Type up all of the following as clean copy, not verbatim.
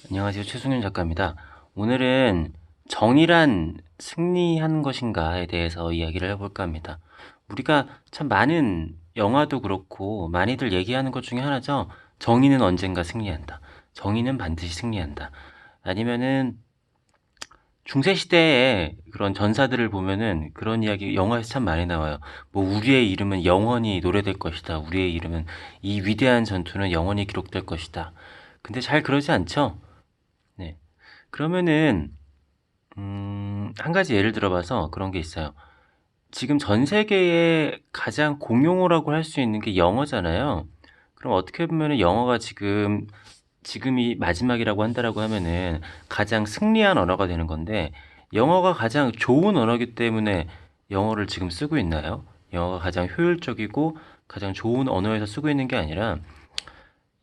안녕하세요. 최승윤 작가입니다. 오늘은 정의란 승리하는 것인가에 대해서 이야기를 해볼까 합니다. 우리가 참 많은 영화도 그렇고 많이들 얘기하는 것 중에 하나죠. 정의는 언젠가 승리한다. 정의는 반드시 승리한다. 아니면은 중세시대의 그런 전사들을 보면은 그런 이야기 영화에서 참 많이 나와요. 뭐 우리의 이름은 영원히 노래될 것이다. 우리의 이름은 이 위대한 전투는 영원히 기록될 것이다. 근데 잘 그러지 않죠? 네. 그러면은 한 가지 예를 들어봐서 그런 게 있어요. 지금 전 세계에 가장 공용어라고 할 수 있는 게 영어잖아요. 그럼 어떻게 보면은 영어가 지금이 마지막이라고 한다라고 하면은 가장 승리한 언어가 되는 건데, 영어가 가장 좋은 언어이기 때문에 영어를 지금 쓰고 있나요? 영어가 가장 효율적이고 가장 좋은 언어에서 쓰고 있는 게 아니라,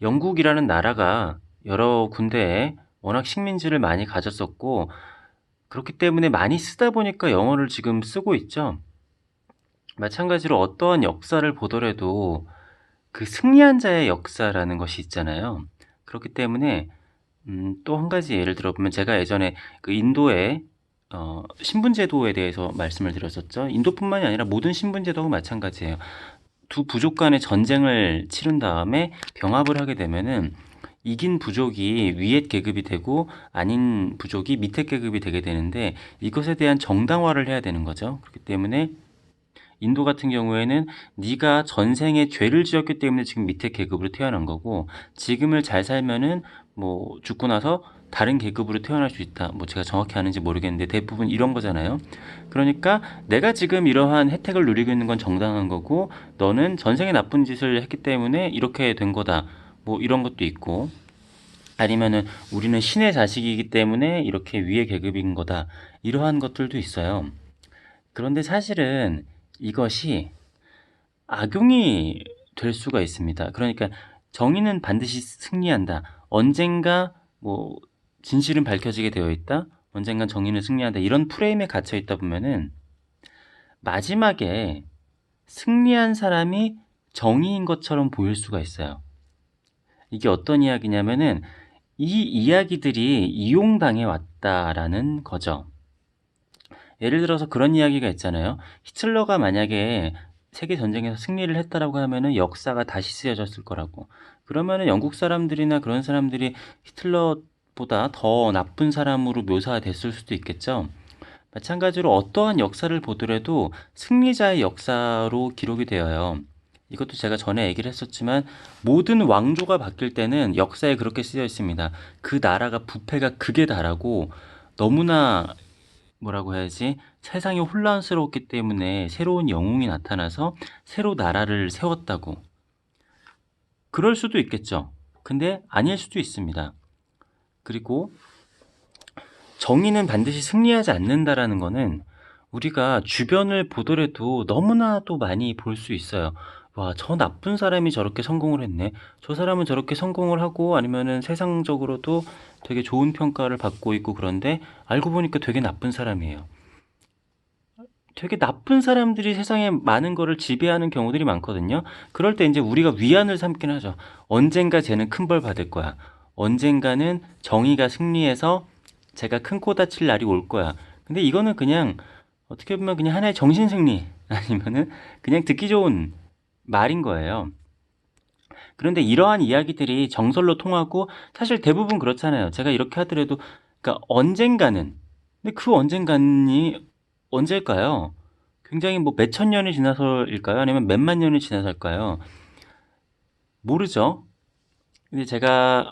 영국이라는 나라가 여러 군데에 워낙 식민지를 많이 가졌었고, 그렇기 때문에 많이 쓰다 보니까 영어를 지금 쓰고 있죠. 마찬가지로 어떠한 역사를 보더라도 그 승리한 자의 역사라는 것이 있잖아요. 그렇기 때문에 또 한 가지 예를 들어보면, 제가 예전에 그 인도의 신분제도에 대해서 말씀을 드렸었죠. 인도뿐만이 아니라 모든 신분제도가 마찬가지예요. 두 부족 간의 전쟁을 치른 다음에 병합을 하게 되면은 이긴 부족이 위에 계급이 되고 아닌 부족이 밑에 계급이 되게 되는데, 이것에 대한 정당화를 해야 되는 거죠. 그렇기 때문에 인도 같은 경우에는 네가 전생에 죄를 지었기 때문에 지금 밑에 계급으로 태어난 거고, 지금을 잘 살면은 뭐 죽고 나서 다른 계급으로 태어날 수 있다. 뭐 제가 정확히 아는지 모르겠는데 대부분 이런 거잖아요. 그러니까 내가 지금 이러한 혜택을 누리고 있는 건 정당한 거고, 너는 전생에 나쁜 짓을 했기 때문에 이렇게 된 거다. 뭐 이런 것도 있고, 아니면은 우리는 신의 자식이기 때문에 이렇게 위의 계급인 거다. 이러한 것들도 있어요. 그런데 사실은 이것이 악용이 될 수가 있습니다. 그러니까 정의는 반드시 승리한다. 언젠가 뭐 진실은 밝혀지게 되어 있다. 언젠간 정의는 승리한다. 이런 프레임에 갇혀 있다 보면은 마지막에 승리한 사람이 정의인 것처럼 보일 수가 있어요. 이게 어떤 이야기냐면은 이 이야기들이 이용당해 왔다라는 거죠. 예를 들어서 그런 이야기가 있잖아요. 히틀러가 만약에 세계 전쟁에서 승리를 했다라고 하면은 역사가 다시 쓰여졌을 거라고. 그러면은 영국 사람들이나 그런 사람들이 히틀러보다 더 나쁜 사람으로 묘사됐을 수도 있겠죠. 마찬가지로 어떠한 역사를 보더라도 승리자의 역사로 기록이 되어요. 이것도 제가 전에 얘기를 했었지만, 모든 왕조가 바뀔 때는 역사에 그렇게 쓰여 있습니다. 그 나라가 부패가 극에 달하고 너무나 뭐라고 해야지, 세상이 혼란스러웠기 때문에 새로운 영웅이 나타나서 새로 나라를 세웠다고. 그럴 수도 있겠죠. 근데 아닐 수도 있습니다. 그리고 정의는 반드시 승리하지 않는다라는 거는 우리가 주변을 보더라도 너무나도 많이 볼 수 있어요. 와, 저 나쁜 사람이 저렇게 성공을 했네. 저 사람은 저렇게 성공을 하고 아니면은 세상적으로도 되게 좋은 평가를 받고 있고, 그런데 알고 보니까 되게 나쁜 사람이에요. 되게 나쁜 사람들이 세상에 많은 거를 지배하는 경우들이 많거든요. 그럴 때 이제 우리가 위안을 삼긴 하죠. 언젠가 쟤는 큰 벌 받을 거야. 언젠가는 정의가 승리해서 제가 큰 코 다칠 날이 올 거야. 근데 이거는 그냥 어떻게 보면 그냥 하나의 정신승리 아니면은 그냥 듣기 좋은 말인 거예요. 그런데 이러한 이야기들이 정설로 통하고, 사실 대부분 그렇잖아요. 제가 이렇게 하더라도, 그러니까 언젠가는, 근데 그 언젠가는 언제일까요? 굉장히 뭐 몇천 년이 지나서일까요? 아니면 몇만 년이 지나서일까요? 모르죠. 근데 제가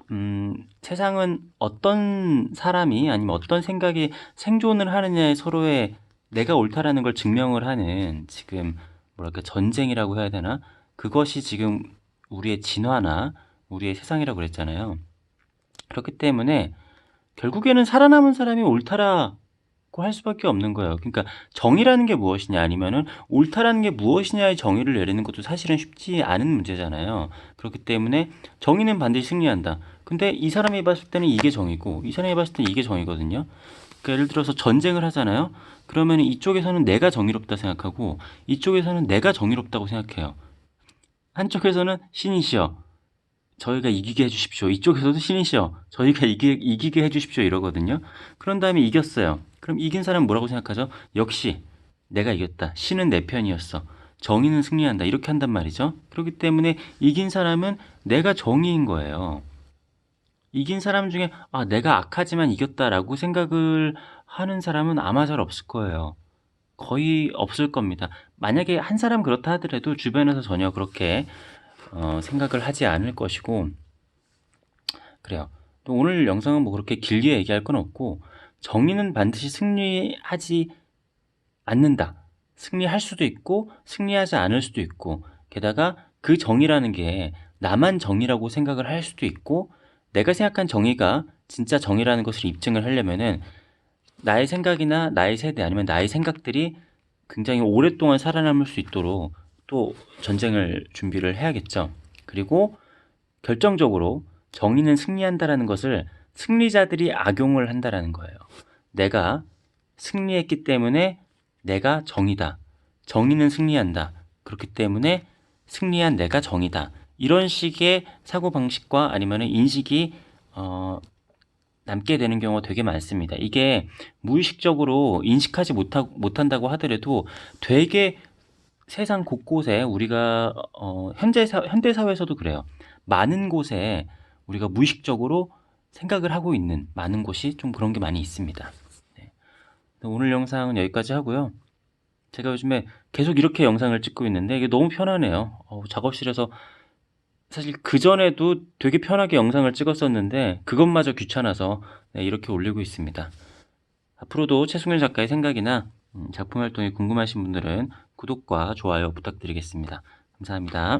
세상은 어떤 사람이 아니면 어떤 생각이 생존을 하느냐에 서로의 내가 옳다라는 걸 증명을 하는, 지금 뭐랄까 전쟁이라고 해야 되나? 그것이 지금 우리의 진화나 우리의 세상이라고 그랬잖아요. 그렇기 때문에 결국에는 살아남은 사람이 옳다라고 할 수밖에 없는 거예요. 그러니까 정의라는 게 무엇이냐, 아니면은 옳다라는 게 무엇이냐의 정의를 내리는 것도 사실은 쉽지 않은 문제잖아요. 그렇기 때문에 정의는 반드시 승리한다. 근데 이 사람이 봤을 때는 이게 정의고 이 사람이 봤을 때는 이게 정의거든요. 그러니까 예를 들어서 전쟁을 하잖아요. 그러면 이쪽에서는 내가 정의롭다 생각하고 이쪽에서는 내가 정의롭다고 생각해요. 한쪽에서는 신이시여, 저희가 이기게 해주십시오. 이쪽에서도 신이시여 저희가 이기게 해주십시오 이러거든요. 그런 다음에 이겼어요. 그럼 이긴 사람은 뭐라고 생각하죠? 역시 내가 이겼다. 신은 내 편이었어. 정의는 승리한다. 이렇게 한단 말이죠. 그렇기 때문에 이긴 사람은 내가 정의인 거예요. 이긴 사람 중에 내가 악하지만 이겼다라고 생각을 하는 사람은 아마 잘 없을 거예요. 거의 없을 겁니다. 만약에 한 사람 그렇다 하더라도 주변에서 전혀 그렇게 생각을 하지 않을 것이고 그래요. 또 오늘 영상은 뭐 그렇게 길게 얘기할 건 없고 정의는 반드시 승리하지 않는다. 승리할 수도 있고 승리하지 않을 수도 있고 게다가 그 정의라는 게 나만 정의라고 생각을 할 수도 있고 내가 생각한 정의가 진짜 정의라는 것을 입증을 하려면은 나의 생각이나 나의 세대 아니면 나의 생각들이 굉장히 오랫동안 살아남을 수 있도록 또 전쟁을 준비를 해야겠죠. 그리고 결정적으로 정의는 승리한다라는 것을 승리자들이 악용을 한다라는 거예요. 내가 승리했기 때문에 내가 정의다. 정의는 승리한다. 그렇기 때문에 승리한 내가 정의다. 이런 식의 사고방식과 아니면 인식이 남게 되는 경우가 되게 많습니다. 이게 무의식적으로 인식하지 못한다고 하더라도 되게 세상 곳곳에 우리가 현대 사회에서도 그래요. 많은 곳에 우리가 무의식적으로 생각을 하고 있는 많은 곳이 좀 그런 게 많이 있습니다. 네. 오늘 영상은 여기까지 하고요. 제가 요즘에 계속 이렇게 영상을 찍고 있는데 이게 너무 편하네요. 작업실에서 사실 그전에도 되게 편하게 영상을 찍었었는데 그것마저 귀찮아서 이렇게 올리고 있습니다. 앞으로도 최승윤 작가의 생각이나 작품 활동이 궁금하신 분들은 구독과 좋아요 부탁드리겠습니다. 감사합니다.